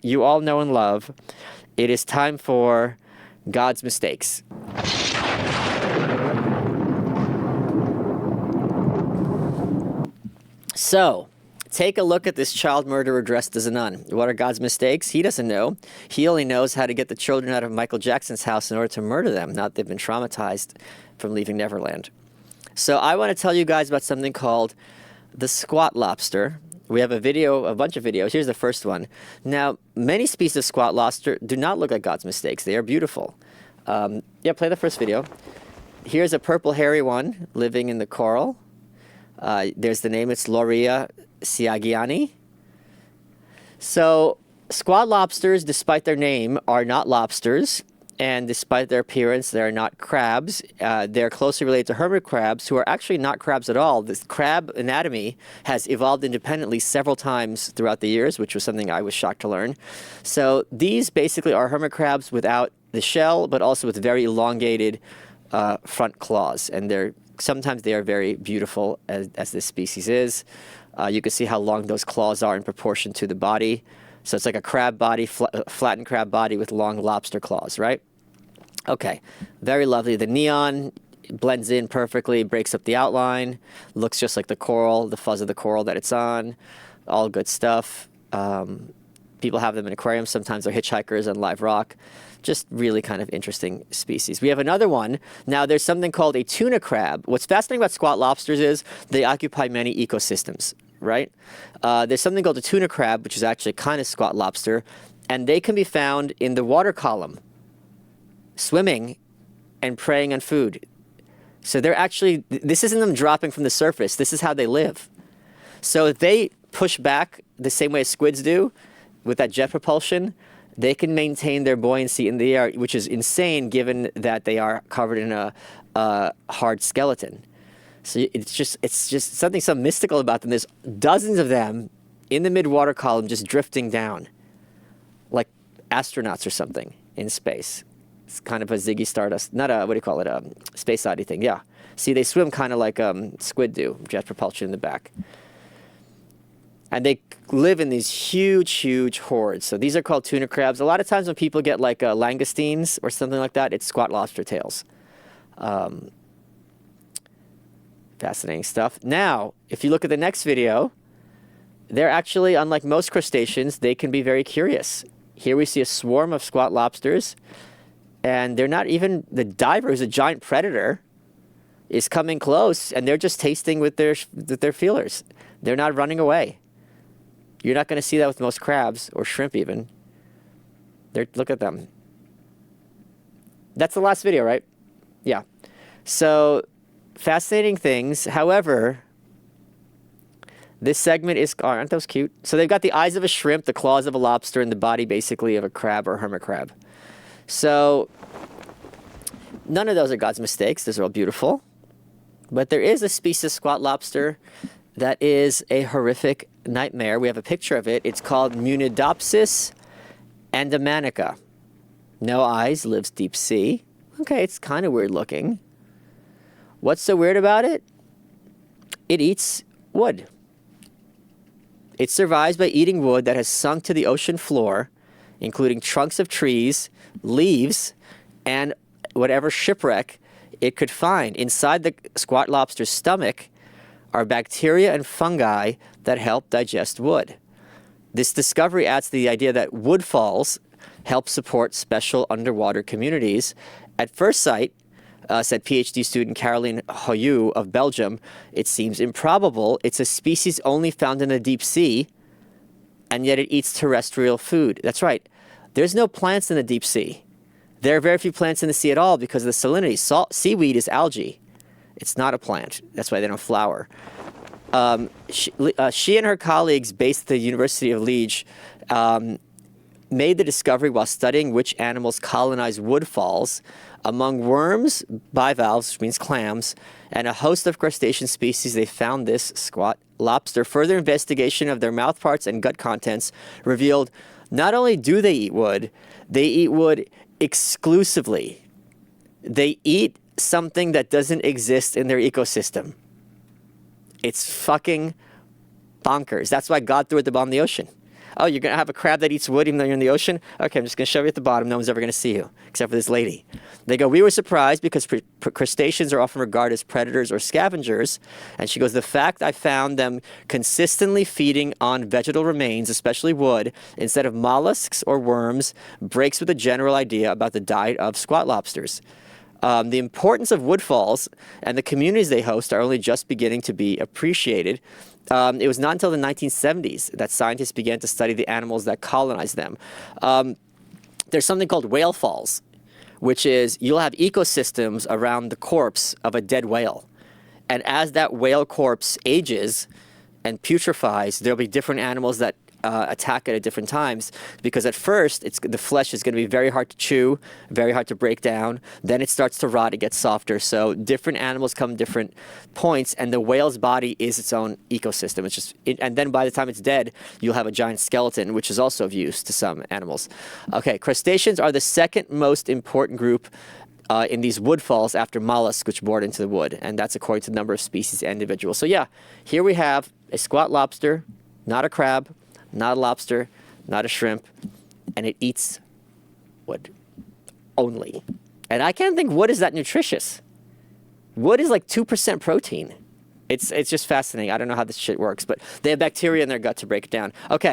You all know and love. It is time for God's mistakes. So, take a look at this child murderer dressed as a nun. What are God's mistakes? He doesn't know. He only knows how to get the children out of Michael Jackson's house in order to murder them. Now they've been traumatized from leaving Neverland. So I want to tell you guys about something called the squat lobster. We have a bunch of videos. Here's the first one. Now, many species of squat lobster do not look like God's mistakes. They are beautiful. Yeah, play the first video. Here's a purple hairy one living in the coral. There's the name. It's Loria siagiani. So, squat lobsters, despite their name, are not lobsters. And despite their appearance, they are not crabs. They're closely related to hermit crabs, who are actually not crabs at all. This crab anatomy has evolved independently several times throughout the years, which was something I was shocked to learn. So these basically are hermit crabs without the shell, but also with very elongated front claws. And sometimes they are very beautiful, as this species is. You can see how long those claws are in proportion to the body. So it's like a crab body, flattened crab body with long lobster claws, right? Okay, very lovely. The neon blends in perfectly, breaks up the outline, looks just like the coral, the fuzz of the coral that it's on. All good stuff. People have them in aquariums. Sometimes they're hitchhikers on live rock. Just really kind of interesting species. We have another one. Now, there's something called a tuna crab. What's fascinating about squat lobsters is they occupy many ecosystems, right? There's something called a tuna crab, which is actually kind of squat lobster, and they can be found in the water column, swimming and preying on food. So they're actually, this isn't them dropping from the surface. This is how they live. So if they push back the same way squids do with that jet propulsion, they can maintain their buoyancy in the air, which is insane given that they are covered in a hard skeleton. So it's just something so mystical about them. There's dozens of them in the mid-water column just drifting down, like astronauts or something in space. It's kind of a Ziggy Stardust, not a, what do you call it, a Space Oddity thing, yeah. See, they swim kind of like squid do, jet propulsion in the back. And they live in these huge, huge hordes. So these are called tuna crabs. A lot of times when people get like langoustines or something like that, it's squat lobster tails. Fascinating stuff. Now, if you look at the next video, they're actually, unlike most crustaceans, they can be very curious. Here we see a swarm of squat lobsters, and they're not even, the diver, who's a giant predator, is coming close, and they're just tasting with their feelers. They're not running away. You're not going to see that with most crabs, or shrimp even. Look at them. That's the last video, right? Yeah. So, fascinating things. However, this segment is, aren't those cute? So they've got the eyes of a shrimp, the claws of a lobster, and the body basically of a crab or hermit crab. So none of those are God's mistakes. Those are all beautiful. But there is a species of squat lobster that is a horrific nightmare. We have a picture of it. It's called Munidopsis andamanica. No eyes, lives deep sea. Okay, it's kind of weird looking. What's so weird about it? It eats wood. It survives by eating wood that has sunk to the ocean floor, including trunks of trees, leaves, and whatever shipwreck it could find. Inside the squat lobster's stomach are bacteria and fungi that help digest wood. This discovery adds to the idea that woodfalls help support special underwater communities. At first sight, said PhD student Caroline Hoyou of Belgium, it seems improbable. It's a species only found in the deep sea, and yet it eats terrestrial food. That's right. There's no plants in the deep sea. There are very few plants in the sea at all because of the salinity. Seaweed is algae. It's not a plant. That's why they don't flower. She and her colleagues based at the University of Liège made the discovery while studying which animals colonize woodfalls. Among worms, bivalves, which means clams, and a host of crustacean species, they found this squat lobster. Further investigation of their mouthparts and gut contents revealed not only do they eat wood exclusively. They eat something that doesn't exist in their ecosystem. It's fucking bonkers. That's why God threw it to bomb the ocean. Oh, you're going to have a crab that eats wood even though you're in the ocean? Okay, I'm just going to shove you at the bottom. No one's ever going to see you, except for this lady. They go, we were surprised because crustaceans are often regarded as predators or scavengers. And she goes, the fact I found them consistently feeding on vegetal remains, especially wood, instead of mollusks or worms, breaks with the general idea about the diet of squat lobsters. The importance of woodfalls and the communities they host are only just beginning to be appreciated. It was not until the 1970s that scientists began to study the animals that colonize them. There's something called whale falls, which is you'll have ecosystems around the corpse of a dead whale. And as that whale corpse ages and putrefies, there'll be different animals that attack it at different times, because at first the flesh is going to be very hard to chew, very hard to break down. Then it starts to rot, it gets softer. So different animals come different points, and the whale's body is its own ecosystem. It's just, and then by the time it's dead, you'll have a giant skeleton, which is also of use to some animals. Okay, crustaceans are the second most important group in these woodfalls after mollusks, which bored into the wood, and that's according to the number of species and individuals. So yeah, here we have a squat lobster, not a crab, not a lobster, not a shrimp, and it eats wood only. And I can't think wood is that nutritious. Wood is like 2% protein. It's just fascinating. I don't know how this shit works, but they have bacteria in their gut to break it down. Okay.